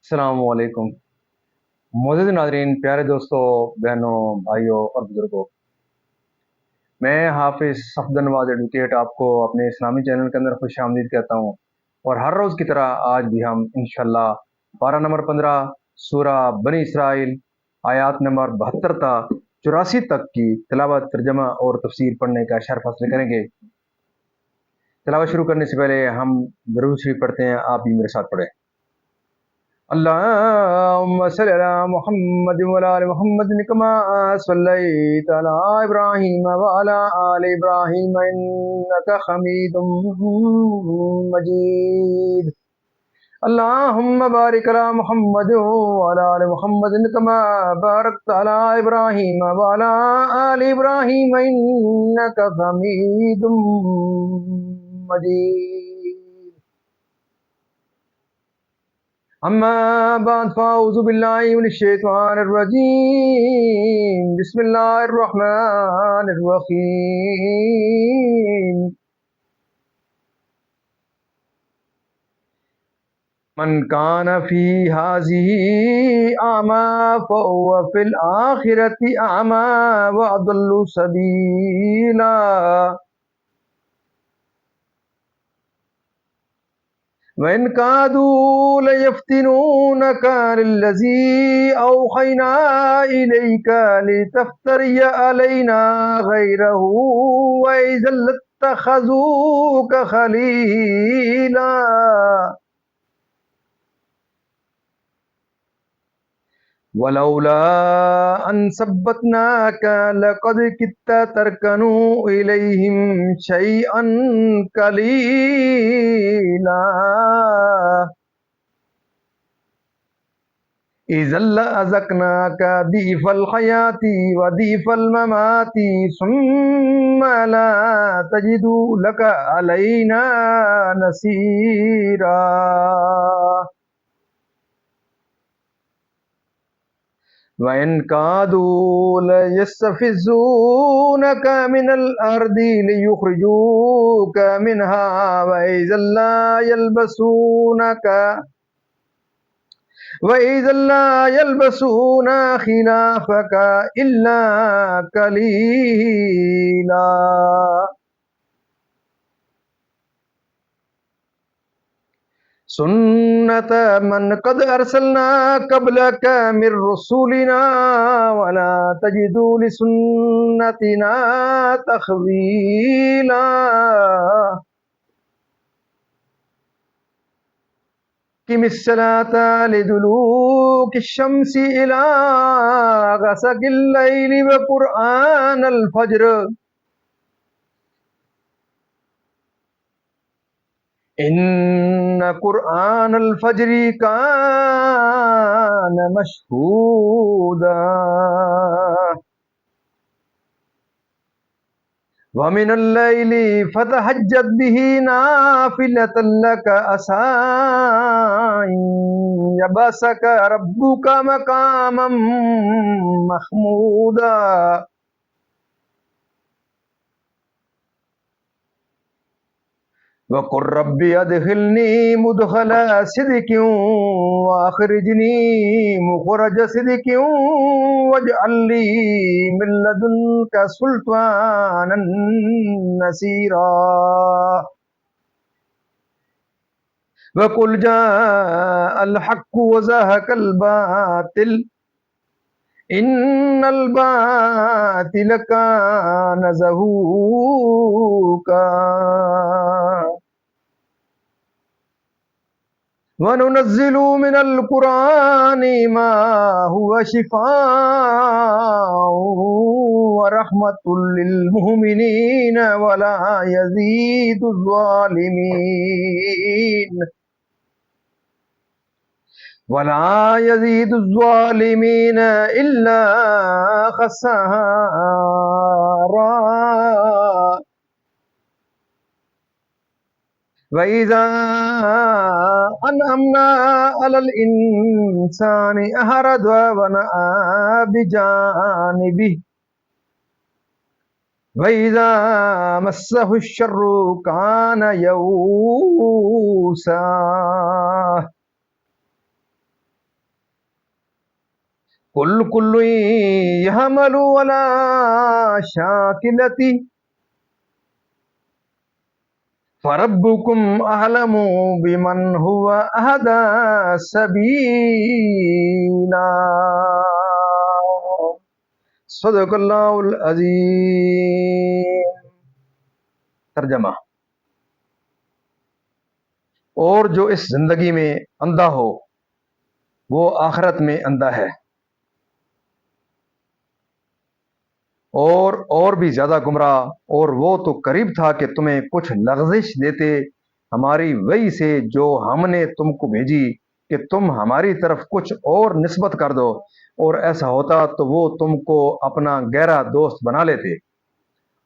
अस्सलाम वालेकुम। मोअज़्ज़िज़ नाज़रीन, प्यारे दोस्तों, बहनों, भाइयों और बुज़ुर्गों, मैं हाफ़िज़ सफ़दर नवाज़ एडवोकेट आपको अपने इस्लामी चैनल के अंदर खुशामदीद कहता हूँ। और हर रोज़ की तरह आज भी हम इंशाअल्लाह पारा नंबर 15 सूरा बनी इसराइल आयत नंबर 72 ता 84 तक की तिलावत, तर्जुमा और तफ़सीर पढ़ने का शर्फ़ हासिल करेंगे। तिलावत शुरू करने से पहले हम दुरूद शरीफ पढ़ते हैं, आप भी मेरे साथ पढ़ें। अल्लाहुम्मा सल्लि अला मुहम्मद व अला आलि मुहम्मद कमा सल्लैता अला इब्राहीम व अला आलि इब्राहीम इन्नका हमीदुम मजीद। अल्लाहुम्मा बारिक अला मुहम्मद व अला आलि मुहम्मद कमा बारकता अला इब्राहीम व अला आलि इब्राहीम इन्नका हमीदुम मजीद। अम्मा बाद फ़ाऊज़ु बिल्लाहि मिनश शैतानिर रजीम। बिस्मिल्लाहिर रहमानिर रहीम। मन कान फ़ी हाज़िही अमा फ़हुव फ़िल आखिरति अमा व अदल्लु सबीला। वइन कादू लयफ्तिनूनका लिल्लज़ी औहैना इलैका लितफ्तरिया अलैना गैरहू व इज़न लत्तख़ज़ूका खलीला। वलौला अन सब्बतनाका लक़द कित्ता तरकनू इलैहिम शैअन क़लीला। इज़न लअज़क़नाका दिफ़ल हयाती व दिफ़ल ममाती सुम्मा ला तजिदू लका अलैना नसीरा। वइन कादू लयस्तफ़िज़ूनका मिनल अर्दि लियुख़रिजूका मिनहा व इज़न ला यल्बसूना खिलाफ़का इल्ला क़लीला। सुन्नत मन क़द अरसलना क़ब्लका मिर रुसुलिना वला तजिदू लिसुन्नतिना तख़वीला। क़िमिस्सलाता लिदुलूकिश्शम्सि इला ग़सक़िल लैलि व क़ुरआनल फ़ज्र इन्न क़ुरआनल फ़ज्रि कान मशहूदा। व मिनल लैलि फ़तहज्जद बिही नाफ़िलतन लक असा अन यबअसका रब्बुका मक़ामम महमूदा। वक़ुल रब्बि अदखिलनी मुदखला सिदक़िन व अख़रिजनी मुख़रज सिदक़िन वजअल ली मिन लदुनका सुल्तानन नसीरा। वक़ुल जाअल हक़्क़ु व ज़हक़ल बातिल इन्नल बातिल कान ज़हूक़ा। वनुनज़्ज़िलु मिनल क़ुरआनि मा हुवा शिफ़ाअun व रहमतुल लिल मुमिनीन वला यज़ीदुज़्ज़ालिमीन इल्ला ख़सारा। वइज़ा अनअमना अलल इंसानि अहरद व नअ बिजानिबिहि वइज़ा मस्सहु श्शर्रु कान यऊसा। कुल्लु यहमलु अला शाकिलती फरब्बुकुम अहलमु बिमन हुवा अहदा सबीला। सदकल्लाहुल अज़ीम। तर्जमा: और जो इस जिंदगी में अंधा हो वो आखिरत में अंधा है, और भी ज्यादा गुमराह, और वो तो करीब था कि तुम्हें कुछ लग़ज़िश देते हमारी वही से जो हमने तुमको भेजी कि तुम हमारी तरफ कुछ और निस्बत कर दो, और ऐसा होता तो वो तुमको अपना गहरा दोस्त बना लेते,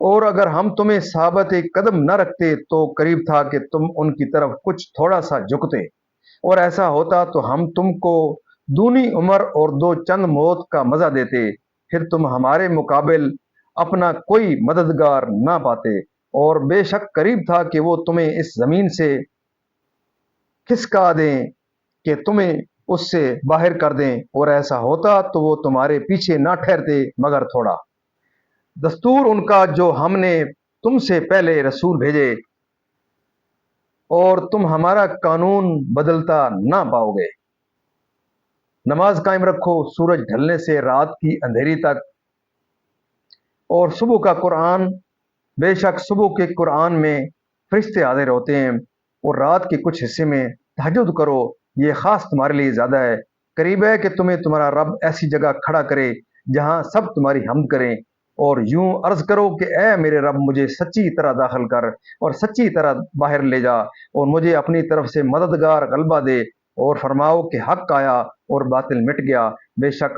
और अगर हम तुम्हें साबत कदम न रखते तो करीब था कि तुम उनकी तरफ कुछ थोड़ा सा झुकते, और ऐसा होता तो हम तुमको दूनी उम्र और दो चंद मौत का मजा देते, फिर तुम हमारे मुकाबिल अपना कोई मददगार ना पाते, और बेशक करीब था कि वो तुम्हें इस जमीन से खिसका दें कि तुम्हें उससे बाहर कर दें, और ऐसा होता तो वो तुम्हारे पीछे ना ठहरते मगर थोड़ा। दस्तूर उनका जो हमने तुमसे पहले रसूल भेजे, और तुम हमारा कानून बदलता ना पाओगे। नमाज कायम रखो सूरज ढलने से रात की अंधेरी तक, और सुबह का कुरान, बेशक सुबह के कुरान में फरिश्ते हाजिर होते हैं, और रात के कुछ हिस्से में तहज्जुद करो, ये खास तुम्हारे लिए ज़्यादा है। करीब है कि तुम्हें तुम्हारा रब ऐसी जगह खड़ा करे जहां सब तुम्हारी हमद करें, और यूं अर्ज करो कि ए मेरे रब, मुझे सच्ची तरह दाखिल कर और सच्ची तरह बाहर ले जा, और मुझे अपनी तरफ से मददगार गलबा दे, और फरमाओ कि हक आया और बातिल मिट गया, बेशक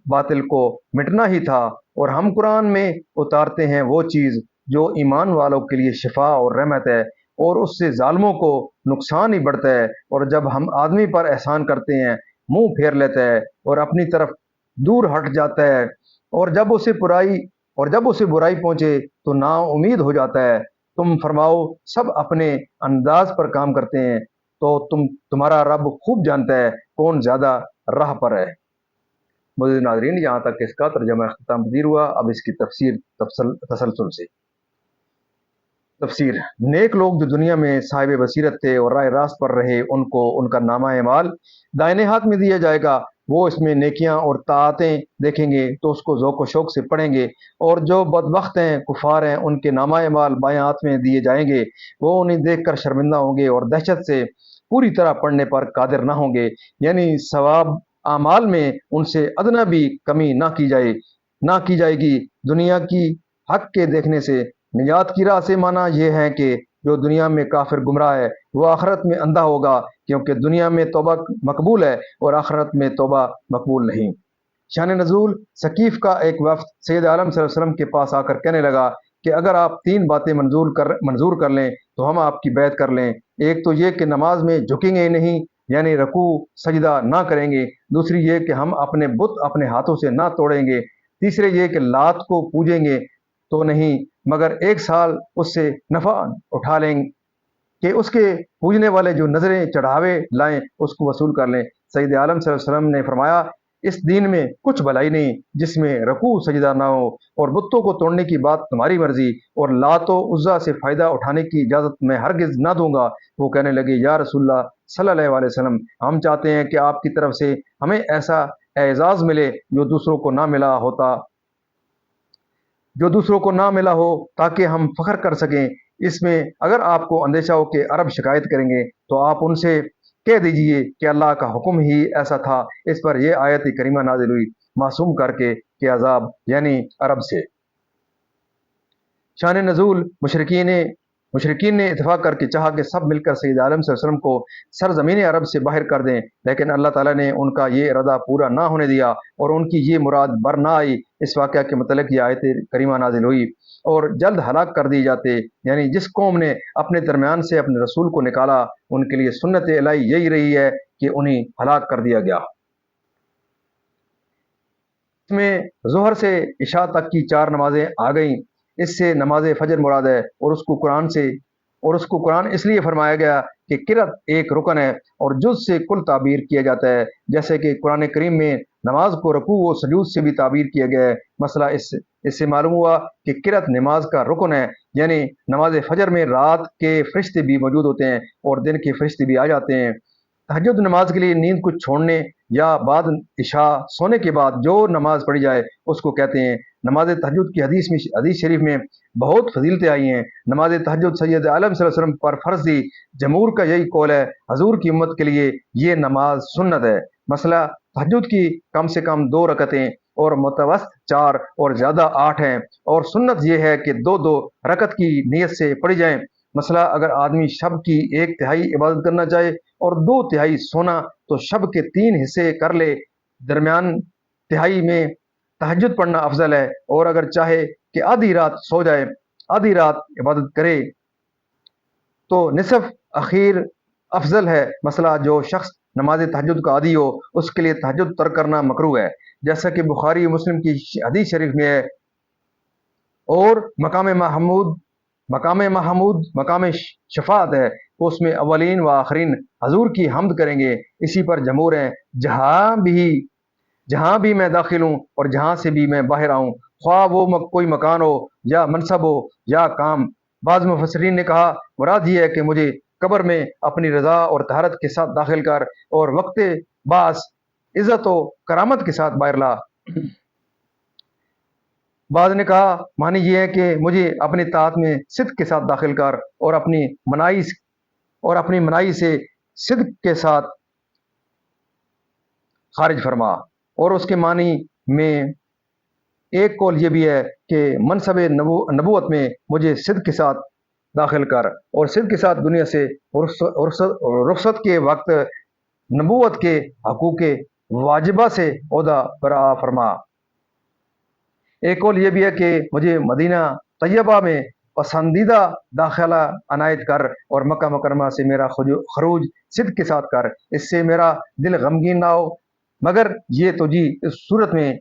बातिल को मिटना ही था, और हम कुरान में उतारते हैं वो चीज़ जो ईमान वालों के लिए शिफा और रहमत है, और उससे जालिमों को नुकसान ही बढ़ता है। और जब हम आदमी पर एहसान करते हैं मुंह फेर लेता है और अपनी तरफ दूर हट जाता है, और जब उसे बुराई पहुंचे तो ना उम्मीद हो जाता है। तुम फरमाओ सब अपने अंदाज पर काम करते हैं, तो तुम्हारा रब खूब जानता है कौन ज्यादा राह पर है। मौजूद नाजरीन, यहाँ तक इसका तर्जमा अख्ताम पजीर हुआ। अब इसकी तफसीर तसलसल से। तफसीर: नेक लोग जो दुनिया में साहिब बसीरत थे और राह रास्त पर रहे, उनको उनका नामा एमाल दाहिने हाथ में दिया जाएगा। वो इसमें नेकियां और ताआतें देखेंगे तो उसको ज़ौक़ व शौक़ से पढ़ेंगे, और जो बदबख्त हैं, कुफार हैं, उनके नामा एमाल बाएं हाथ में दिए जाएंगे। वो उन्हें देखकर शर्मिंदा होंगे और दहशत से पूरी तरह पढ़ने पर कादिर ना होंगे, यानी सवाब आमाल में उनसे अदना भी कमी ना की जाएगी। दुनिया की हक के देखने से निजात की राह से माना यह है कि जो दुनिया में काफिर गुमराह है वो आखिरत में अंधा होगा, क्योंकि दुनिया में तौबा मकबूल है और आखिरत में तौबा मकबूल नहीं। शान नज़ूल: सकीफ का एक वफ्द सैयद आलम सल्लल्लाहु अलैहि वसल्लम के पास आकर कहने लगा कि अगर आप तीन बातें मंजूर कर लें तो हम आपकी बैत कर लें। एक तो ये कि नमाज में झुकेंगे नहीं, यानी रकू सजदा ना करेंगे। दूसरी ये कि हम अपने बुत अपने हाथों से ना तोड़ेंगे। तीसरे ये कि लात को पूजेंगे तो नहीं, मगर एक साल उससे नफा उठा लें कि उसके पूजने वाले जो नजरें चढ़ावे लाएं उसको वसूल कर लें। सईद आलम सल्लल्लाहु अलैहि वसल्लम ने फरमाया, इस दीन में कुछ भलाई नहीं जिसमें रकू सजदा ना हो, और बुतों को तोड़ने की बात तुम्हारी मर्जी, और लातो उज्जा से फायदा उठाने की इजाजत मैं हरगिज ना दूंगा। वो कहने लगे, या रसूलल्लाह सल्लल्लाहु अलैहि वसल्लम, हम चाहते हैं कि आपकी तरफ से हमें ऐसा एजाज मिले जो दूसरों को ना मिला हो, ताकि हम फख्र कर सकें। इसमें अगर आपको अंदेशा हो कि अरब शिकायत करेंगे तो आप उनसे कह दीजिए कि अल्लाह का हुक्म ही ऐसा था। इस पर यह आयत करीमा नाजिल हुई, मासूम करके कि अजाब यानी अरब से। शान नज़ूल: मुशरिकीन ने इतफाक़ करके चाहा कि सब मिलकर सैयद आलम सल्लल्लाहु अलैहि वसल्लम को सरज़मीन अरब से बाहर कर दें, लेकिन अल्लाह ताला ने उनका ये इरादा पूरा ना होने दिया और उनकी ये मुराद बर ना आई। इस वाक़या के मतलब ये आयत करीमा नाजिल हुई, और जल्द हलाक कर दिए जाते, यानी जिस कौम ने अपने दरमियान से अपने रसूल को निकाला उनके लिए सुन्नत इलाही यही रही है कि उन्हें हलाक कर दिया गया। इसमें ज़ोहर से इशा तक की 4 नमाजें आ गईं। इससे नमाज फजर मुराद है, और उसको कुरान से اور اس کو قرآن اس لیے فرمایا گیا کہ قرأت ایک رکن ہے اور جز سے کل تعبیر کیا جاتا ہے، جیسے کہ قرآن کریم میں نماز کو رکوع و سجود سے بھی تعبیر کیا گیا ہے۔ مسئلہ اس سے معلوم ہوا کہ قرأت نماز کا رکن ہے، یعنی نماز فجر میں رات کے فرشتے بھی موجود ہوتے ہیں اور دن کے فرشتے بھی آ جاتے ہیں۔ تہجد نماز کے لیے نیند کو چھوڑنے یا بعد عشاء سونے کے بعد جو نماز پڑھی جائے اس کو کہتے ہیں نماز تہجد کی حدیث شریف میں بہت فضیلتیں آئی ہیں۔ نماز تہجد سید عالم صلی اللہ علیہ وسلم پر فرض تھی، جمہور کا یہی قول ہے، حضور کی امت کے لیے یہ نماز سنت ہے۔ مسئلہ تہجد کی کم سے کم 2 رکعتیں اور متوسط 4 اور زیادہ 8 ہیں، اور سنت یہ ہے کہ 2 رکعت کی نیت سے پڑھی جائیں۔ مسئلہ اگر آدمی شب کی 1/3 عبادت کرنا چاہے اور 2/3 سونا تو شب کے 3 حصے کر لے، درمیان تہائی میں تہجد پڑھنا افضل ہے، اور اگر چاہے کہ آدھی رات سو جائے، آدھی رات عبادت کرے تو نصف اخیر افضل ہے۔ مسئلہ جو شخص نماز تہجد کا عادی ہو اس کے لیے تہجد ترک کرنا مکروہ ہے، جیسا کہ بخاری مسلم کی حدیث شریف میں ہے، اور مقام شفاعت ہے، اس میں اولین و آخرین حضور کی حمد کریں گے، اسی پر جمہور ہیں۔ جہاں بھی میں داخل ہوں اور جہاں سے بھی میں باہر آؤں، خواہ وہ کوئی مکان ہو یا منصب ہو یا کام۔ بعض مفسرین نے کہا مراد یہ ہے کہ مجھے قبر میں اپنی رضا اور طہارت کے ساتھ داخل کر اور وقت بعث عزت و کرامت کے ساتھ باہر لا۔ بعض نے کہا معنی یہ ہے کہ مجھے اپنی طاعت میں صدق کے ساتھ داخل کر اور اپنی منائی سے صدق کے ساتھ خارج فرما۔ اور اس کے معنی میں ایک قول یہ بھی ہے کہ منصب نبوت میں مجھے صدق کے ساتھ داخل کر اور صدق کے ساتھ دنیا سے رخصت کے وقت نبوت کے حقوق واجبہ سے عہدہ برآ فرما۔ ایک قول یہ بھی ہے کہ مجھے مدینہ طیبہ میں پسندیدہ داخلہ عنایت کر اور مکہ مکرمہ سے میرا خروج صدق کے ساتھ کر، اس سے میرا دل غمگین نہ ہو۔ مگر یہ تو اس صورت میں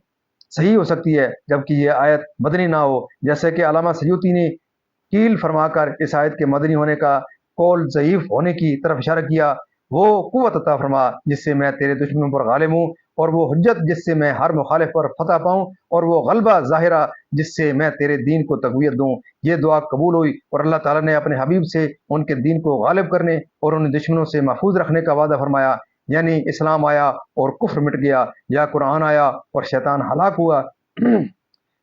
صحیح ہو سکتی ہے جبکہ یہ آیت مدنی نہ ہو، جیسے کہ علامہ سیوطی نے کیل فرما کر اس آیت کے مدنی ہونے کا قول ضعیف ہونے کی طرف اشارہ کیا۔ وہ قوت عطا فرما جس سے میں تیرے دشمنوں پر غالب ہوں، اور وہ حجت جس سے میں ہر مخالف پر فتح پاؤں، اور وہ غلبہ ظاہرہ جس سے میں تیرے دین کو تقویت دوں۔ یہ دعا قبول ہوئی اور اللہ تعالیٰ نے اپنے حبیب سے ان کے دین کو غالب کرنے اور انہیں دشمنوں سے محفوظ رکھنے کا وعدہ فرمایا، یعنی اسلام آیا اور کفر مٹ گیا، یا قرآن آیا اور شیطان ہلاک ہوا۔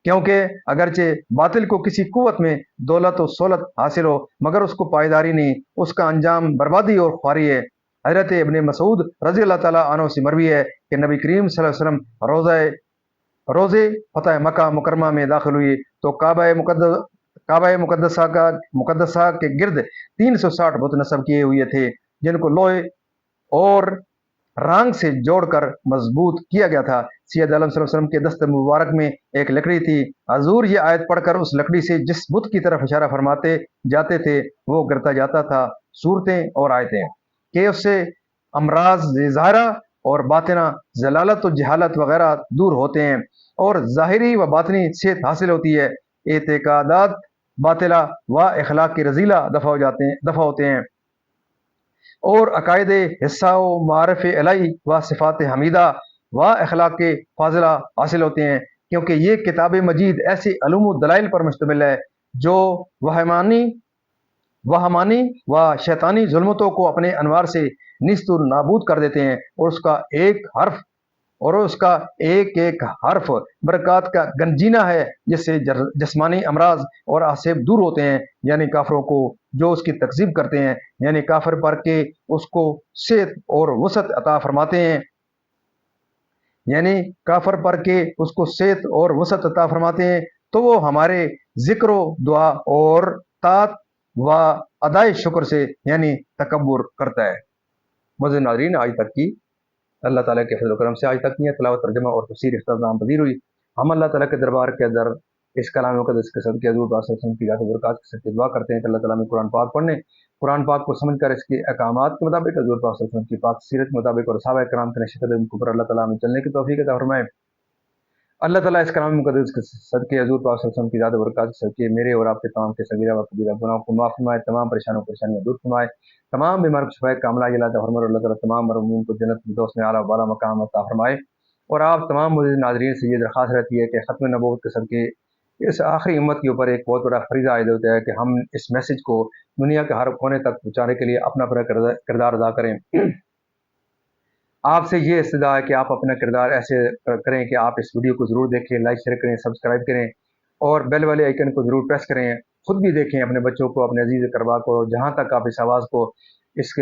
کیونکہ اگرچہ باطل کو کسی قوت میں دولت و سہولت حاصل ہو مگر اس کو پائیداری نہیں، اس کا انجام بربادی اور خواری ہے۔ حضرت ابن مسعود رضی اللہ تعالیٰ عنہ سے مروی ہے کہ نبی کریم صلی اللہ علیہ وسلم روزے فتح مکہ مکرمہ میں داخل ہوئی تو کعبہ مقدسہ کے گرد 360 بت نصب کیے ہوئے تھے، جن کو لوہے اور رانگ سے جوڑ کر مضبوط کیا گیا تھا۔ سید عالم صلی اللہ علیہ وسلم کے دست مبارک میں ایک لکڑی تھی، حضور یہ آیت پڑھ کر اس لکڑی سے جس بت کی طرف اشارہ فرماتے جاتے تھے وہ گرتا جاتا تھا۔ صورتیں اور آیتیں کہ اس سے امراض ظاہرہ اور باطنہ، ضلالت و جہالت وغیرہ دور ہوتے ہیں اور ظاہری و باطنی صحت حاصل ہوتی ہے، اعتقادات باطلہ و اخلاق کی رذیلہ دفع ہوتے ہیں، اور عقائد حصہ و معارف الہی و صفات حمیدہ و اخلاق کے فاضلہ حاصل ہوتے ہیں، کیونکہ یہ کتاب مجید ایسے علوم و دلائل پر مشتمل ہے جو وہمانی و شیطانی ظلمتوں کو اپنے انوار سے نیست و نابود کر دیتے ہیں، اور اس کا ایک حرف برکات کا گنجینہ ہے جس سے جسمانی امراض اور آسیب دور ہوتے ہیں، یعنی کافروں کو جو اس کی تکذیب کرتے ہیں، یعنی کافر پر کے اس کو صحت اور وسعت عطا فرماتے ہیں تو وہ ہمارے ذکر و دعا اور طاعت و ادائے شکر سے یعنی تکبر کرتا ہے۔ معزز ناظرین، آج تک کی اللہ تعالیٰ کے فضل و کرم سے آج تک کی تلاوت، ترجمہ اور تفسیر اختتام پذیر ہوئی۔ ہم اللہ تعالیٰ کے دربار کے اندر اس کلام مقدس کے صدقے حضور صلی اللہ علیہ وسلم کی ذات و برکات کے صدقے دعا کرتے ہیں کہ اللہ تعالیٰ میں قرآن پاک پڑھنے، قرآن پاک کو سمجھ کر اس کے احکامات کے مطابق حضور صلی اللہ علیہ وسلم کی پاک سیرت کے مطابق اور صحابہ کرام کے نقش قدم کے اوپر اللہ تعالیٰ میں چلنے کی توفیق عطا فرمائے۔ اللہ ताला इस कलाम मुक़द्दस के सदक़े हज़ूर पाक सल्लल्लाहु अलैहि वसल्लम की ज़ात बरक़ात से सदक़े मेरे और आपके तमाम के सगीरा व कबीरा गुनाहों को माफ़ फरमाए, तमाम परेशानियाँ दूर फरमाए, तमाम बीमार को शिफ़ाए कामिला अता फरमाए। अल्लाह ताला तमाम मरहूमीन को जन्नत फिरदौस में आला बाला मकाम अता फरमाए। और आप तमाम मुअज़्ज़िज़ नाज़रीन से ये दरख़्वास्त रहती है कि ख़त्म नबूवत के सदक़े इस आखिरी उम्मत के ऊपर एक बहुत बड़ा फ़रीज़ा आयद होता है कि हम इस मैसेज को दुनिया के हर कोने तक पहुँचाने के लिए अपना पूरा किरदार अदा करें। आपसे ये इस्तदा है कि आप अपना किरदार ऐसे करें कि आप इस वीडियो को ज़रूर देखें, लाइक शेयर करें, सब्सक्राइब करें और बेल वाले आइकन को ज़रूर प्रेस करें। खुद भी देखें, अपने बच्चों को, अपने अजीज़ करबा को, जहाँ तक आप इस आवाज़ को, इस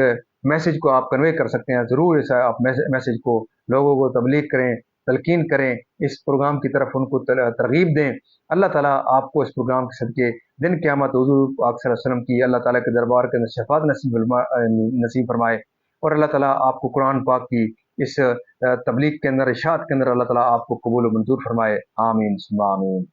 मैसेज को आप कन्वे कर सकते हैं, ज़रूर इस आप मैसेज को लोगों को तबलीग करें, तलकीन करें, इस प्रोग्राम की तरफ उनको तरगीब दें। अल्लाह ताला आपको इस प्रोग्राम के सदक़े दिन क़यामत हुज़ूर पाक सल्लल्लाहु अलैहि वसल्लम की अल्लाह ताला के दरबार के अंदर शफ़ाअत नसीब फरमाए। और अल्लाह ताला आपको कुरान पाक की इस तबलीग के अंदर, इशाअत के अंदर अल्लाह ताला आपको कबूल व मंजूर फरमाए। आमीन सुम्मा आमीन।